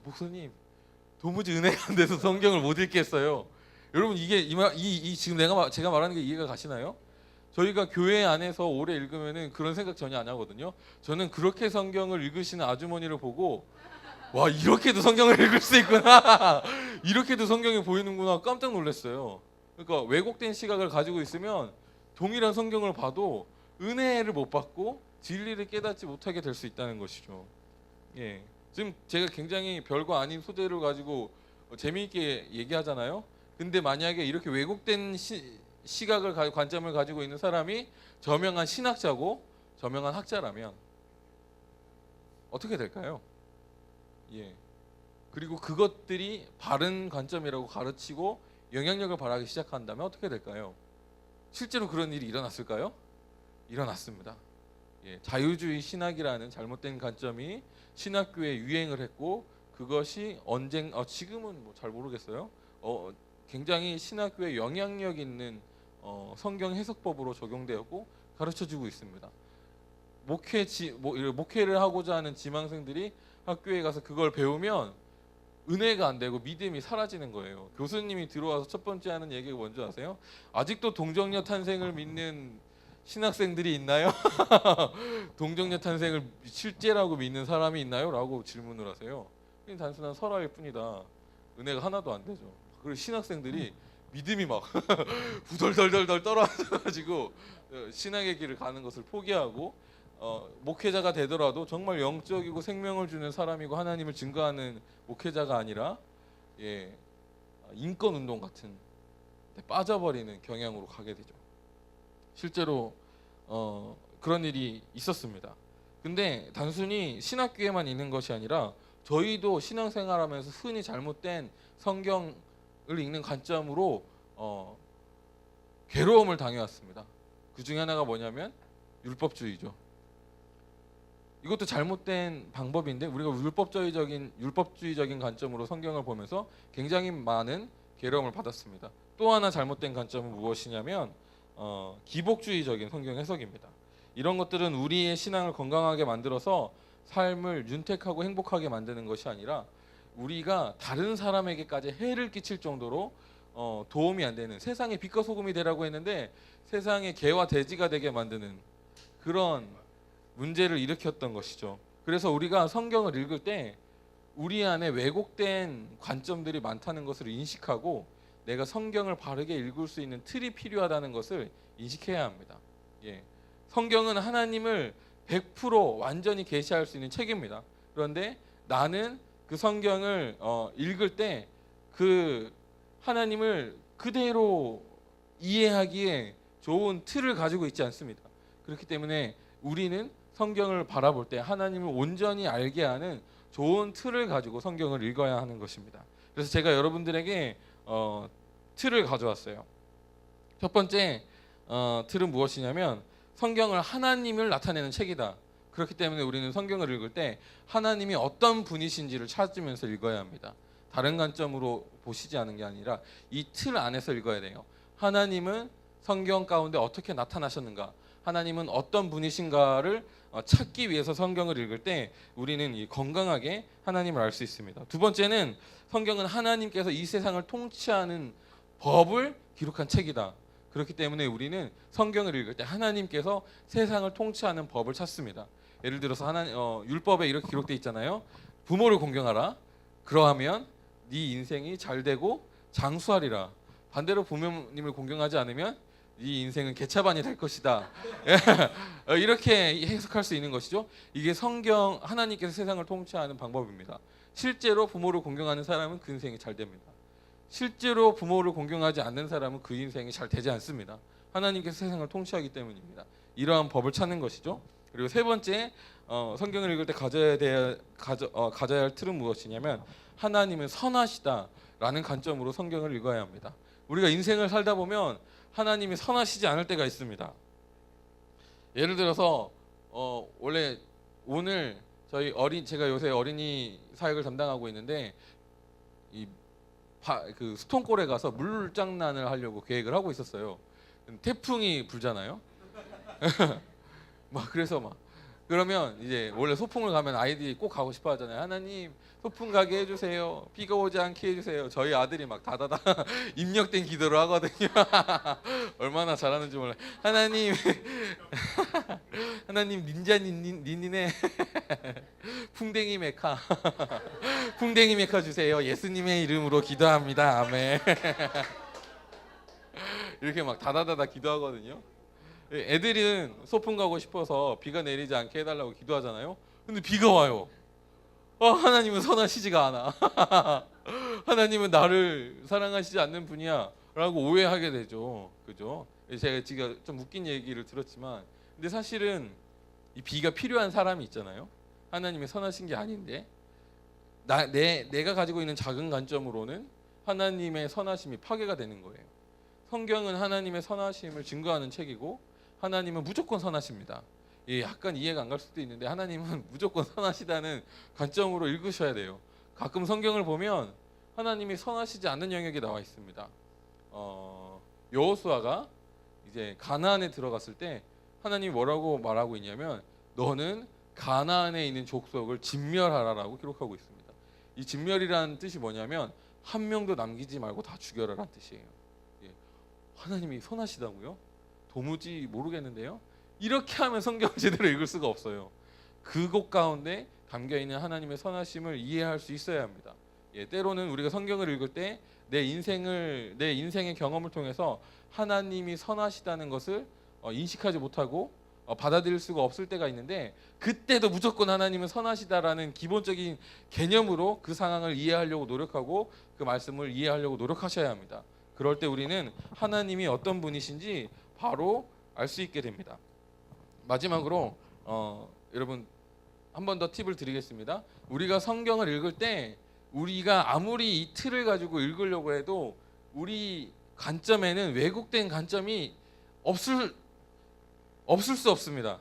목사님 도무지 은혜가 안 돼서 성경을 못 읽겠어요. 여러분, 이게 지금 제가 말하는 게 이해가 가시나요? 저희가 교회 안에서 오래 읽으면은 그런 생각 전혀 안 하거든요. 저는 그렇게 성경을 읽으시는 아주머니를 보고 와, 이렇게도 성경을 읽을 수 있구나. 이렇게도 성경이 보이는구나 깜짝 놀랐어요. 그러니까 왜곡된 시각을 가지고 있으면 동일한 성경을 봐도 은혜를 못 받고 진리를 깨닫지 못하게 될 수 있다는 것이죠. 예. 지금 제가 굉장히 별거 아닌 소재를 가지고 재미있게 얘기하잖아요. 근데 만약에 이렇게 왜곡된 시각을 관점을 가지고 있는 사람이 저명한 신학자고 저명한 학자라면 어떻게 될까요? 예. 그리고 그것들이 바른 관점이라고 가르치고 영향력을 발휘하기 시작한다면 어떻게 될까요? 실제로 그런 일이 일어났을까요? 일어났습니다. 예. 자유주의 신학이라는 잘못된 관점이 신학교에 유행을 했고 그것이 지금은 뭐 잘 모르겠어요. 굉장히 신학교에 영향력 있는 성경 해석법으로 적용되었고 가르쳐주고 있습니다. 목회를 하고자 하는 지망생들이 학교에 가서 그걸 배우면 은혜가 안 되고 믿음이 사라지는 거예요. 교수님이 들어와서 첫 번째 하는 얘기가 뭔지 아세요? 아직도 동정녀 탄생을 믿는 신학생들이 있나요? 동정녀 탄생을 실제라고 믿는 사람이 있나요? 라고 질문을 하세요. 그냥 단순한 설화일 뿐이다. 은혜가 하나도 안 되죠. 그리고 신학생들이 믿음이 막 후덜덜덜덜 떨어져가지고 신학의 길을 가는 것을 포기하고 목회자가 되더라도 정말 영적이고 생명을 주는 사람이고 하나님을 증거하는 목회자가 아니라 인권 운동 같은 데 빠져버리는 경향으로 가게 되죠. 실제로 그런 일이 있었습니다. 근데 단순히 신학교에만 있는 것이 아니라 저희도 신앙생활하면서 흔히 잘못된 성경을 읽는 관점으로 괴로움을 당해왔습니다. 그 중에 하나가 뭐냐면 율법주의죠. 이것도 잘못된 방법인데 우리가 율법주의적인 관점으로 성경을 보면서 굉장히 많은 괴로움을 받았습니다. 또 하나 잘못된 관점은 무엇이냐면 기복주의적인 성경 해석입니다. 이런 것들은 우리의 신앙을 건강하게 만들어서 삶을 윤택하고 행복하게 만드는 것이 아니라 우리가 다른 사람에게까지 해를 끼칠 정도로 도움이 안 되는, 세상의 빛과 소금이 되라고 했는데 세상의 개와 돼지가 되게 만드는 그런 문제를 일으켰던 것이죠. 그래서 우리가 성경을 읽을 때 우리 안에 왜곡된 관점들이 많다는 것을 인식하고 내가 성경을 바르게 읽을 수 있는 틀이 필요하다는 것을 인식해야 합니다. 성경은 하나님을 100% 완전히 계시할 수 있는 책입니다. 그런데 나는 그 성경을 읽을 때 그 하나님을 그대로 이해하기에 좋은 틀을 가지고 있지 않습니다. 그렇기 때문에 우리는 성경을 바라볼 때 하나님을 온전히 알게 하는 좋은 틀을 가지고 성경을 읽어야 하는 것입니다. 그래서 제가 여러분들에게 틀을 가져왔어요. 첫 번째 틀은 무엇이냐면 성경을 하나님을 나타내는 책이다. 그렇기 때문에 우리는 성경을 읽을 때 하나님이 어떤 분이신지를 찾으면서 읽어야 합니다. 다른 관점으로 보시지 않은 게 아니라 이 틀 안에서 읽어야 돼요. 하나님은 성경 가운데 어떻게 나타나셨는가, 하나님은 어떤 분이신가를 찾기 위해서 성경을 읽을 때 우리는 건강하게 하나님을 알 수 있습니다. 두 번째는 성경은 하나님께서 이 세상을 통치하는 법을 기록한 책이다. 그렇기 때문에 우리는 성경을 읽을 때 하나님께서 세상을 통치하는 법을 찾습니다. 예를 들어서 율법에 이렇게 기록되어 있잖아요. 부모를 공경하라. 그러하면 네 인생이 잘 되고 장수하리라. 반대로 부모님을 공경하지 않으면 네 인생은 개차반이 될 것이다. 이렇게 해석할 수 있는 것이죠. 이게 하나님께서 세상을 통치하는 방법입니다. 실제로 부모를 공경하는 사람은 그 인생이 잘 됩니다. 실제로 부모를 공경하지 않는 사람은 그 인생이 잘 되지 않습니다. 하나님께서 세상을 통치하기 때문입니다. 이러한 법을 찾는 것이죠. 그리고 세 번째, 성경을 읽을 때 가져야 할 틀은 무엇이냐면 하나님은 선하시다라는 관점으로 성경을 읽어야 합니다. 우리가 인생을 살다 보면 하나님이 선하시지 않을 때가 있습니다. 예를 들어서 원래 오늘 제가 요새 어린이 사역을 담당하고 있는데 그 수통골에 가서 물장난을 하려고 계획을 하고 있었어요. 태풍이 불잖아요. 그래서 그러면 이제 원래 소풍을 가면 아이들이 꼭 가고 싶어 하잖아요. 하나님 소풍 가게 해주세요. 비가 오지 않게 해주세요. 저희 아들이 막 다다다 입력된 기도를 하거든요. 얼마나 잘하는지 몰라요. 하나님 하나님 닌자 니니네 풍뎅이 메카 풍뎅이 메카 주세요. 예수님의 이름으로 기도합니다. 아멘. 이렇게 막 다다다다 기도하거든요. 애들은 소풍 가고 싶어서 비가 내리지 않게 해달라고 기도하잖아요. 근데 비가 와요. 하나님은 선하시지가 않아. 하나님은 나를 사랑하시지 않는 분이야 라고 오해하게 되죠. 그죠? 제가 지금 좀 웃긴 얘기를 들었지만, 근데 사실은 이 비가 필요한 사람이 있잖아요. 하나님이 선하신 게 아닌데 내가 가지고 있는 작은 관점으로는 하나님의 선하심이 파괴가 되는 거예요. 성경은 하나님의 선하심을 증거하는 책이고 하나님은 무조건 선하십니다. 약간 이해가 안 갈 수도 있는데 하나님은 무조건 선하시다는 관점으로 읽으셔야 돼요. 가끔 성경을 보면 하나님이 선하시지 않는 영역이 나와 있습니다. 여호수아가 이제 가나안에 들어갔을 때 하나님이 뭐라고 말하고 있냐면 너는 가나안에 있는 족속을 진멸하라라고 기록하고 있습니다. 이 진멸이라는 뜻이 뭐냐면 한 명도 남기지 말고 다 죽여라라는 뜻이에요. 하나님이 선하시다고요? 도무지 모르겠는데요. 이렇게 하면 성경을 제대로 읽을 수가 없어요. 그곳 가운데 담겨있는 하나님의 선하심을 이해할 수 있어야 합니다. 때로는 우리가 성경을 읽을 때 내 인생의 경험을 통해서 하나님이 선하시다는 것을 인식하지 못하고 받아들일 수가 없을 때가 있는데, 그때도 무조건 하나님은 선하시다라는 기본적인 개념으로 그 상황을 이해하려고 노력하고 그 말씀을 이해하려고 노력하셔야 합니다. 그럴 때 우리는 하나님이 어떤 분이신지 바로 알 수 있게 됩니다. 마지막으로 여러분 한 번 더 팁을 드리겠습니다. 우리가 성경을 읽을 때 우리가 아무리 이 틀을 가지고 읽으려고 해도 우리 관점에는 왜곡된 관점이 없을 수 없습니다.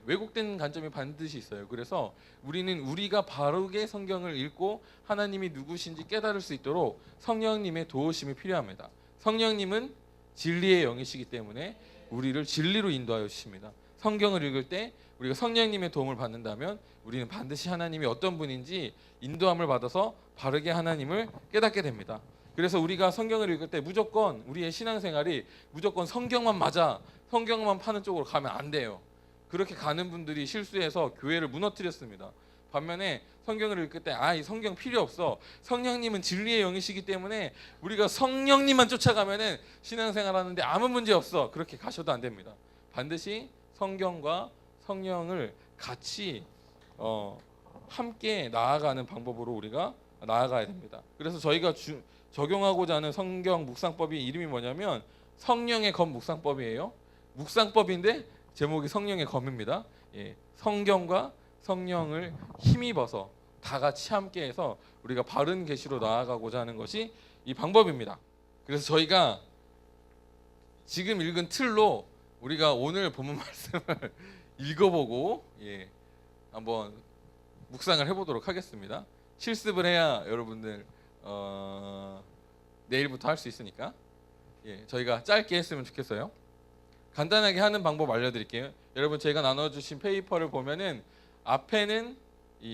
왜곡된 관점이 반드시 있어요. 그래서 우리는 우리가 바르게 성경을 읽고 하나님이 누구신지 깨달을 수 있도록 성령님의 도우심이 필요합니다. 성령님은 진리의 영이시기 때문에 우리를 진리로 인도하여 주십니다. 성경을 읽을 때 우리가 성령님의 도움을 받는다면 우리는 반드시 하나님이 어떤 분인지 인도함을 받아서 바르게 하나님을 깨닫게 됩니다. 그래서 우리가 성경을 읽을 때 무조건 우리의 신앙생활이 무조건 성경만 맞아, 성경만 파는 쪽으로 가면 안 돼요. 그렇게 가는 분들이 실수해서 교회를 무너뜨렸습니다. 반면에 성경을 읽을 때 이 성경 필요 없어. 성령님은 진리의 영이시기 때문에 우리가 성령님만 쫓아가면은 신앙생활하는데 아무 문제 없어. 그렇게 가셔도 안 됩니다. 반드시 성경과 성령을 같이 함께 나아가는 방법으로 우리가 나아가야 됩니다. 그래서 저희가 적용하고자 하는 성경 묵상법이 이름이 뭐냐면 성령의 검 묵상법이에요. 묵상법인데 제목이 성령의 검입니다. 성경과 성령을 힘입어서 다 같이 함께해서 우리가 바른 계시로 나아가고자 하는 것이 이 방법입니다. 그래서 저희가 지금 읽은 틀로 우리가 오늘 본문 말씀을 읽어보고 한번 묵상을 해보도록 하겠습니다. 실습을 해야 여러분들 내일부터 할 수 있으니까 저희가 짧게 했으면 좋겠어요. 간단하게 하는 방법 알려드릴게요. 여러분 제가 나눠주신 페이퍼를 보면은 앞에는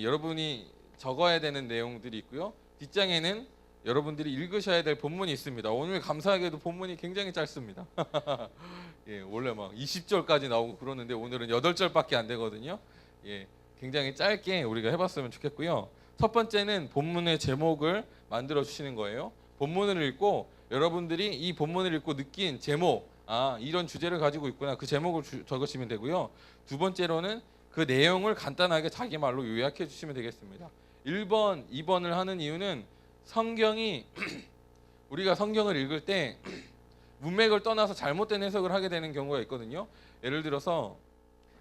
여러분이 적어야 되는 내용들이 있고요. 뒷장에는 여러분들이 읽으셔야 될 본문이 있습니다. 오늘 감사하게도 본문이 굉장히 짧습니다. 원래 막 20절까지 나오고 그러는데 오늘은 8절밖에 안 되거든요. 굉장히 짧게 우리가 해봤으면 좋겠고요. 첫 번째는 본문의 제목을 만들어 주시는 거예요. 본문을 읽고 여러분들이 이 본문을 읽고 느낀 제목, 이런 주제를 가지고 있구나, 그 제목을 적으시면 되고요. 두 번째로는 그 내용을 간단하게 자기 말로 요약해 주시면 되겠습니다. 1번, 2번을 하는 이유는 성경이 우리가 성경을 읽을 때 문맥을 떠나서 잘못된 해석을 하게 되는 경우가 있거든요. 예를 들어서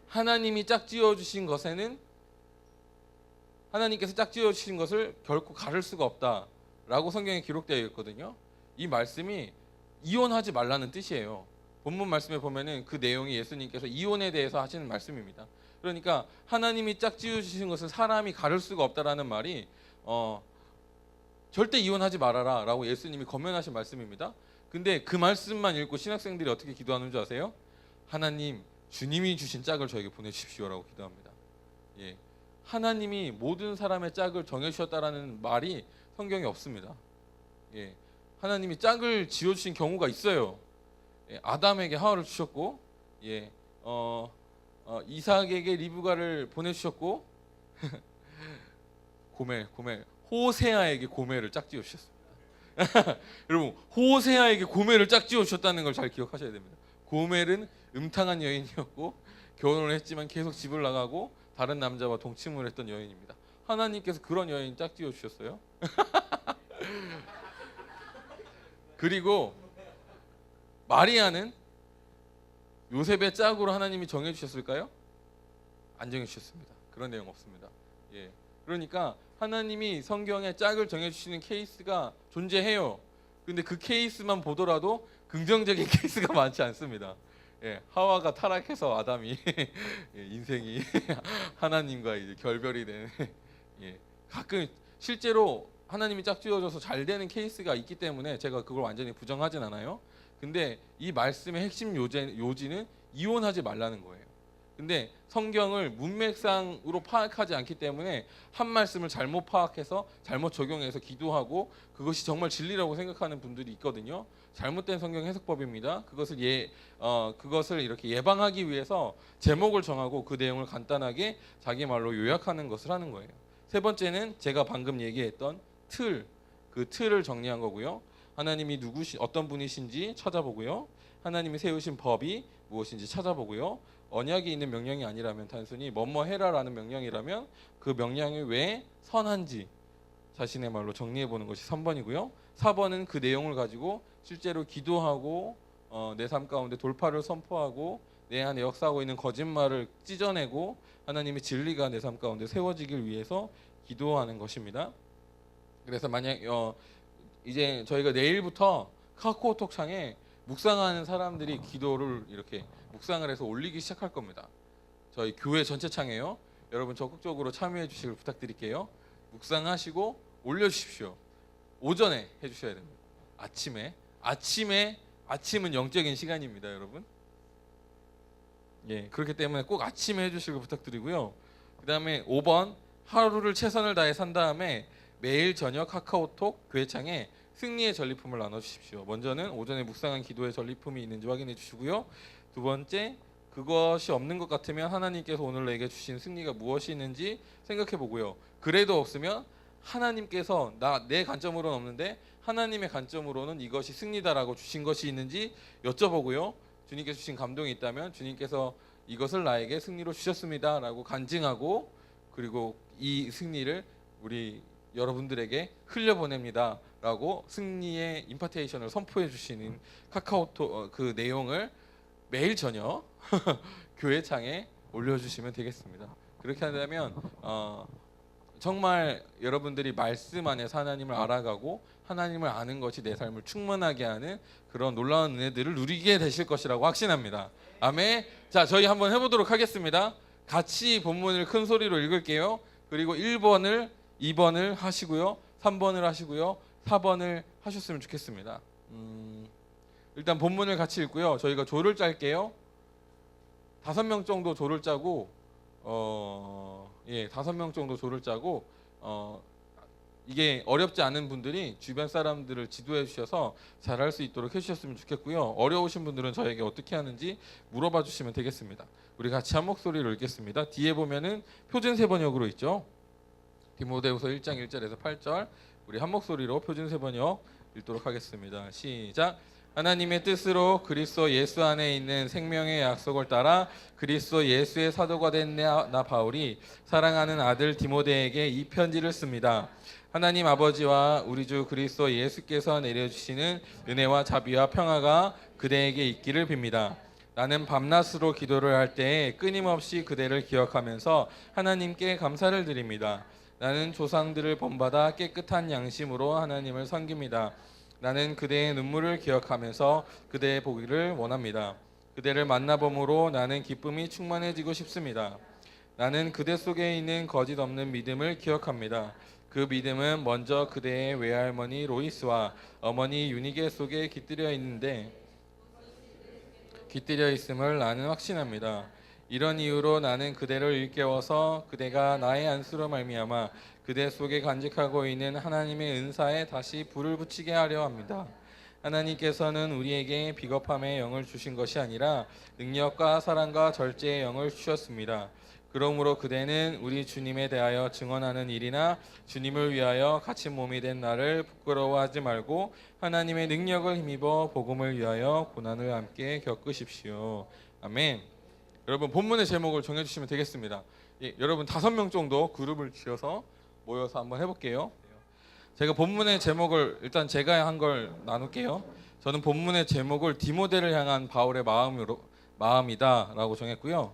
하나님이 짝지어 주신 것에는 하나님께서 짝지어 주신 것을 결코 가를 수가 없다라고 성경에 기록되어 있거든요. 이 말씀이 이혼하지 말라는 뜻이에요. 본문 말씀에 보면은 그 내용이 예수님께서 이혼에 대해서 하시는 말씀입니다. 그러니까 하나님이 짝지어 주신 것을 사람이 가를 수가 없다라는 말이 절대 이혼하지 말아라 라고 예수님이 권면하신 말씀입니다. 근데 그 말씀만 읽고 신학생들이 어떻게 기도하는 줄 아세요? 하나님, 주님이 주신 짝을 저에게 보내주십시오 라고 기도합니다. 예, 하나님이 모든 사람의 짝을 정해주셨다라는 말이 성경에 없습니다. 예, 하나님이 짝을 지어주신 경우가 있어요. 예, 아담에게 하와를 주셨고, 예, 이삭에게 리브가를 보내주셨고, 고멜 호세아에게 고멜을 짝지어 주셨습니다. 여러분, 호세아에게 고멜을 짝지어 주셨다는 걸 잘 기억하셔야 됩니다. 고멜은 음탕한 여인이었고 결혼을 했지만 계속 집을 나가고 다른 남자와 동침을 했던 여인입니다. 하나님께서 그런 여인 짝지어 주셨어요. 그리고 마리아는 요셉의 짝으로 하나님이 정해 주셨을까요? 안 정해 주셨습니다. 그런 내용 없습니다. 예, 그러니까 하나님이 성경에 짝을 정해 주시는 케이스가 존재해요. 근데 그 케이스만 보더라도 긍정적인 케이스가 많지 않습니다. 예, 하와가 타락해서 아담이 예, 인생이 하나님과 이제 결별이 되는 예, 가끔 실제로 하나님이 짝지어줘서 잘 되는 케이스가 있기 때문에 제가 그걸 완전히 부정하진 않아요. 근데 이 말씀의 핵심 요지는 이혼하지 말라는 거예요. 근데 성경을 문맥상으로 파악하지 않기 때문에 한 말씀을 잘못 파악해서 잘못 적용해서 기도하고 그것이 정말 진리라고 생각하는 분들이 있거든요. 잘못된 성경 해석법입니다. 그것을 이렇게 예방하기 위해서 제목을 정하고 그 내용을 간단하게 자기 말로 요약하는 것을 하는 거예요. 세 번째는 제가 방금 얘기했던 그 틀을 정리한 거고요. 하나님이 어떤 분이신지 찾아보고요. 하나님이 세우신 법이 무엇인지 찾아보고요. 언약이 있는 명령이 아니라면 단순히 뭐뭐 해라라는 명령이라면 그 명령이 왜 선한지 자신의 말로 정리해 보는 것이 3번이고요. 4번은 그 내용을 가지고 실제로 기도하고 내 삶 가운데 돌파를 선포하고 내 안에 역사하고 있는 거짓말을 찢어내고 하나님의 진리가 내 삶 가운데 세워지길 위해서 기도하는 것입니다. 그래서 만약 이제 저희가 내일부터 카카오톡 창에 묵상하는 사람들이 기도를 이렇게 묵상을 해서 올리기 시작할 겁니다. 저희 교회 전체 창에요. 여러분 적극적으로 참여해 주시길 부탁드릴게요. 묵상하시고 올려주십시오. 오전에 해주셔야 됩니다. 아침은 영적인 시간입니다, 여러분. 예, 그렇기 때문에 꼭 아침에 해주시길 부탁드리고요. 그 다음에 5번 하루를 최선을 다해 산 다음에 매일 저녁 카카오톡 교회창에 승리의 전리품을 나눠주십시오. 먼저는 오전에 묵상한 기도의 전리품이 있는지 확인해 주시고요. 두 번째, 그것이 없는 것 같으면 하나님께서 오늘 내게 주신 승리가 무엇이 있는지 생각해 보고요. 그래도 없으면 하나님께서 내 관점으로는 없는데 하나님의 관점으로는 이것이 승리다라고 주신 것이 있는지 여쭤보고요. 주님께서 주신 감동이 있다면 주님께서 이것을 나에게 승리로 주셨습니다 라고 간증하고, 그리고 이 승리를 우리 여러분들에게 흘려보냅니다 라고 승리의 임파테이션을 선포해 주시는 카카오톡 그 내용을 매일 저녁 교회창에 올려주시면 되겠습니다. 그렇게 한다면 정말 여러분들이 말씀 안에서 하나님을 알아가고 하나님을 아는 것이 내 삶을 충만하게 하는 그런 놀라운 은혜들을 누리게 되실 것이라고 확신합니다. 아멘. 자, 저희 한번 해보도록 하겠습니다. 같이 본문을 큰 소리로 읽을게요. 그리고 1번을 2번을 하시고요, 3번을 하시고요, 4번을 하셨으면 좋겠습니다. 일단 본문을 같이 읽고요. 저희가 조를 짤게요. 5명 정도 조를 짜고 5명 정도 조를 짜고 이게 어렵지 않은 분들이 주변 사람들을 지도해 주셔서 잘할 수 있도록 해주셨으면 좋겠고요. 어려우신 분들은 저에게 어떻게 하는지 물어봐 주시면 되겠습니다. 우리 같이 한 목소리로 읽겠습니다. 뒤에 보면은 표준세 번역으로 있죠. 디모데후서 1장 1절에서 8절 우리 한 목소리로 표준세 번역 읽도록 하겠습니다. 시작. 하나님의 뜻으로 그리스도 예수 안에 있는 생명의 약속을 따라 그리스도 예수의 사도가 된 나 바울이 사랑하는 아들 디모데에게 이 편지를 씁니다. 하나님 아버지와 우리 주 그리스도 예수께서 내려주시는 은혜와 자비와 평화가 그대에게 있기를 빕니다. 나는 밤낮으로 기도를 할 때에 끊임없이 그대를 기억하면서 하나님께 감사를 드립니다. 나는 조상들을 본받아 깨끗한 양심으로 하나님을 섬깁니다. 나는 그대의 눈물을 기억하면서 그대의 보기를 원합니다. 그대를 만나봄으로 나는 기쁨이 충만해지고 싶습니다. 나는 그대 속에 있는 거짓 없는 믿음을 기억합니다. 그 믿음은 먼저 그대의 외할머니 로이스와 어머니 유니게 속에 깃들여 있음을 나는 확신합니다. 이런 이유로 나는 그대를 일깨워서 그대가 나의 안수로 말미암아 그대 속에 간직하고 있는 하나님의 은사에 다시 불을 붙이게 하려 합니다. 하나님께서는 우리에게 비겁함의 영을 주신 것이 아니라 능력과 사랑과 절제의 영을 주셨습니다. 그러므로 그대는 우리 주님에 대하여 증언하는 일이나 주님을 위하여 갇힌 몸이 된 나를 부끄러워하지 말고 하나님의 능력을 힘입어 복음을 위하여 고난을 함께 겪으십시오. 아멘. 여러분 본문의 제목을 정해주시면 되겠습니다. 예, 여러분 5명 정도 그룹을 지어서 모여서 한번 해볼게요. 제가 본문의 제목을 일단 제가 한 걸 나눌게요. 저는 본문의 제목을 디모데를 향한 바울의 마음이다라고 정했고요.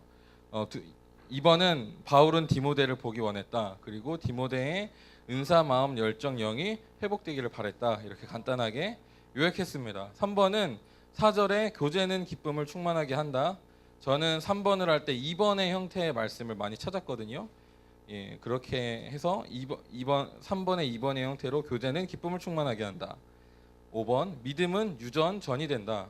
2번은 바울은 디모데를 보기 원했다. 그리고 디모데의 은사, 마음, 열정, 영이 회복되기를 바랬다. 이렇게 간단하게 요약했습니다. 3번은 4절에 교제는 기쁨을 충만하게 한다. 저는 3번을 할 때 2번의 형태의 말씀을 많이 찾았거든요. 예, 그렇게 해서 3번의 2번의 형태로 교제는 기쁨을 충만하게 한다. 5번 믿음은 유전 전이 된다.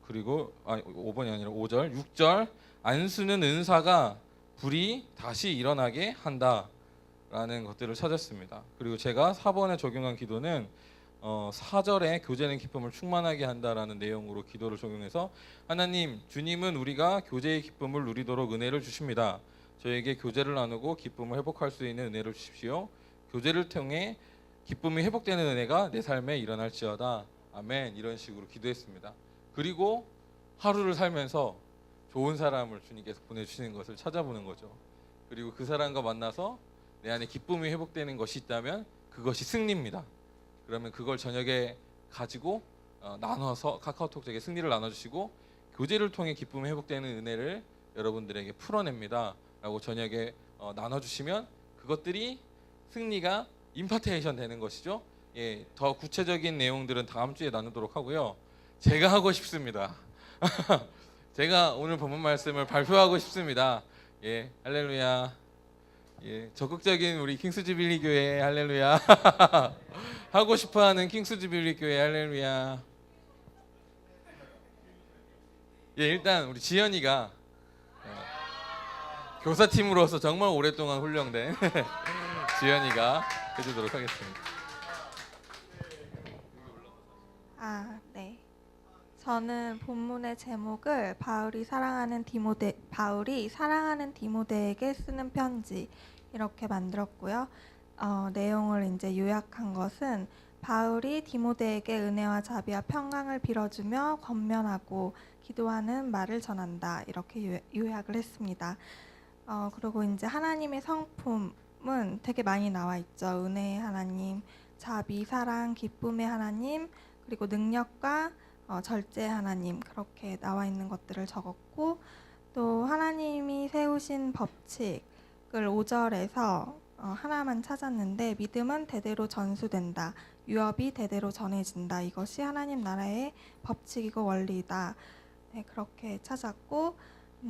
그리고 5번이 아니라 5절, 6절 안수는 은사가 불이 다시 일어나게 한다라는 것들을 찾았습니다. 그리고 제가 4번에 적용한 기도는 4절에 교제는 기쁨을 충만하게 한다라는 내용으로 기도를 적용해서 하나님, 주님은 우리가 교제의 기쁨을 누리도록 은혜를 주십니다. 저에게 교제를 나누고 기쁨을 회복할 수 있는 은혜를 주십시오. 교제를 통해 기쁨이 회복되는 은혜가 내 삶에 일어날지어다. 아멘. 이런 식으로 기도했습니다. 그리고 하루를 살면서 좋은 사람을 주님께서 보내주시는 것을 찾아보는 거죠. 그리고 그 사람과 만나서 내 안에 기쁨이 회복되는 것이 있다면 그것이 승리입니다. 그러면 그걸 저녁에 가지고 나눠서 카카오톡에 승리를 나눠주시고 교제를 통해 기쁨이 회복되는 은혜를 여러분들에게 풀어냅니다 라고 저녁에 나눠주시면 그것들이 승리가 임파테이션 되는 것이죠. 예, 더 구체적인 내용들은 다음 주에 나누도록 하고요. 제가 하고 싶습니다. 제가 오늘 본문 말씀을 발표하고 싶습니다. 예, 할렐루야. 예, 적극적인 우리 킹스주빌리 교회 할렐루야. 하고 싶어하는 킹스주빌리 교회 할렐루야. 예, 일단 우리 지연이가 교사팀으로서 정말 오랫동안 훈련된 지연이가 해주도록 하겠습니다. 네. 저는 본문의 제목을 바울이 사랑하는 디모데에게 쓰는 편지 이렇게 만들었고요. 내용을 이제 요약한 것은 바울이 디모데에게 은혜와 자비와 평강을 빌어주며 권면하고 기도하는 말을 전한다. 이렇게 요약을 했습니다. 그리고 이제 하나님의 성품은 되게 많이 나와 있죠. 은혜의 하나님, 자비, 사랑, 기쁨의 하나님, 그리고 능력과 절제 하나님, 그렇게 나와 있는 것들을 적었고, 또 하나님이 세우신 법칙을 5절에서 하나만 찾았는데, 믿음은 대대로 전수된다, 유업이 대대로 전해진다, 이것이 하나님 나라의 법칙이고 원리다. 네, 그렇게 찾았고,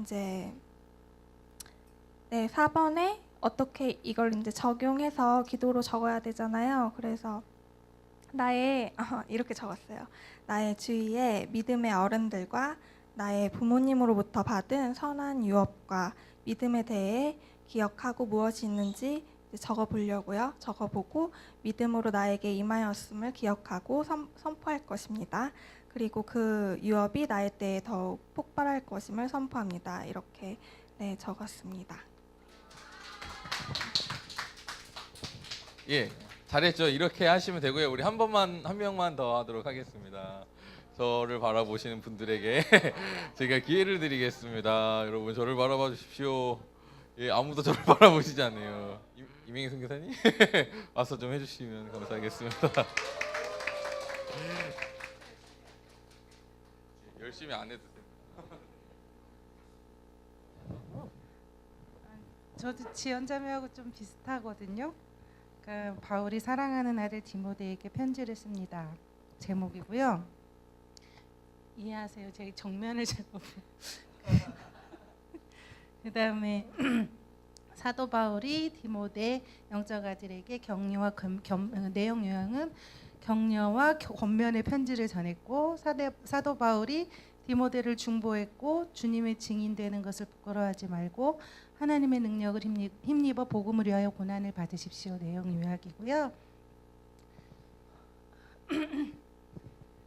이제 4번에 어떻게 이걸 이제 적용해서 기도로 적어야 되잖아요. 그래서 이렇게 적었어요. 나의 주위에 믿음의 어른들과 나의 부모님으로부터 받은 선한 유업과 믿음에 대해 기억하고 무엇이 있는지 적어보려고요. 적어보고 믿음으로 나에게 임하였음을 기억하고 선포할 것입니다. 그리고 그 유업이 나의 때에 더욱 폭발할 것임을 선포합니다. 이렇게 적었습니다. 예, 잘했죠. 이렇게 하시면 되고요. 우리 한 명만 더 하도록 하겠습니다. 저를 바라보시는 분들에게 제가 기회를 드리겠습니다. 여러분 저를 바라봐 주십시오. 예, 아무도 저를 바라보시지 않네요. 이명희 선교사님 와서 좀 해주시면 감사하겠습니다. 열심히 안 해도 됩니다. 저도 지연자매하고 좀 비슷하거든요. 그러니까 바울이 사랑하는 아들 디모데에게 편지를 씁니다. 제목이고요. 이해하세요? 제 정면을 잘 보고. 그다음에 사도 바울이 디모데 영적 아들에게 격려와 내용 요약은 격려와 권면의 편지를 전했고 사도 바울이 디모데를 중보했고 주님의 증인되는 것을 부끄러워하지 말고 하나님의 능력을 힘입어 복음을 위하여 고난을 받으십시오. 내용 요약이고요.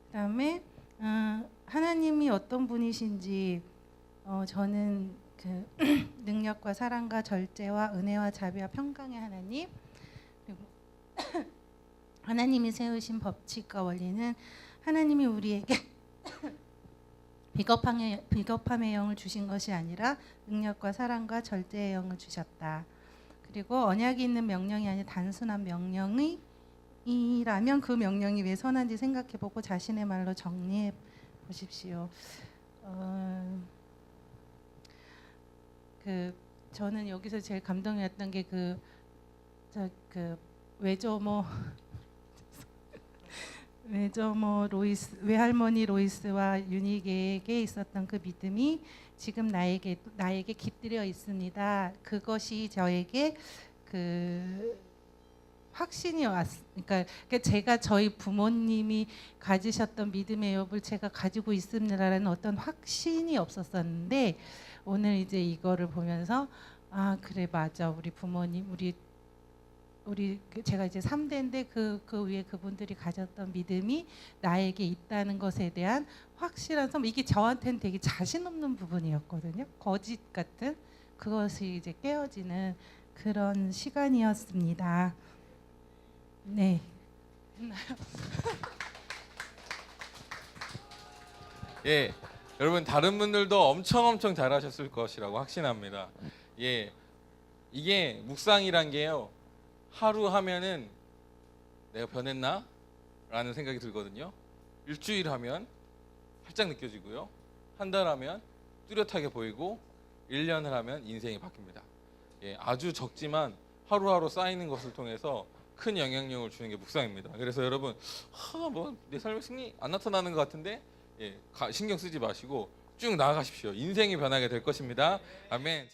그다음에 하나님이 어떤 분이신지 저는 그 능력과 사랑과 절제와 은혜와 자비와 평강의 하나님, 그리고 하나님이 세우신 법칙과 원리는 하나님이 우리에게 비겁함의 영을 주신 것이 아니라 능력과 사랑과 절제의 영을 주셨다. 그리고 언약이 있는 명령이 아니라 단순한 명령이라면 그 명령이 왜 선한지 생각해보고 자신의 말로 정리해 보십시오. 저는 여기서 제일 감동이었던 게 외할머니 로이스와 유니에게 있었던 그 믿음이 지금 나에게 깃들여 있습니다. 그것이 저에게 그 확신이 그러니까 제가 저희 부모님이 가지셨던 믿음의 엽을 제가 가지고 있습니다라는 어떤 확신이 없었었는데 오늘 이제 이거를 보면서 아 그래 맞아 우리 부모님 우리 제가 이제 3대인데 그 위에 그분들이 가졌던 믿음이 나에게 있다는 것에 대한 확실한 섬 이게 저한테는 되게 자신 없는 부분이었거든요. 거짓 같은 그것이 이제 깨어지는 그런 시간이었습니다. 네. 예, 여러분 다른 분들도 엄청 잘하셨을 것이라고 확신합니다. 예, 이게 묵상이란 게요. 하루 하면은 내가 변했나? 라는 생각이 들거든요. 일주일 하면 활짝 느껴지고요. 한 달 하면 뚜렷하게 보이고 1년을 하면 인생이 바뀝니다. 예, 아주 적지만 하루하루 쌓이는 것을 통해서 큰 영향력을 주는 게 묵상입니다. 그래서 여러분 뭐 내 삶의 승리 안 나타나는 것 같은데 예, 신경 쓰지 마시고 쭉 나아가십시오. 인생이 변하게 될 것입니다. 아멘.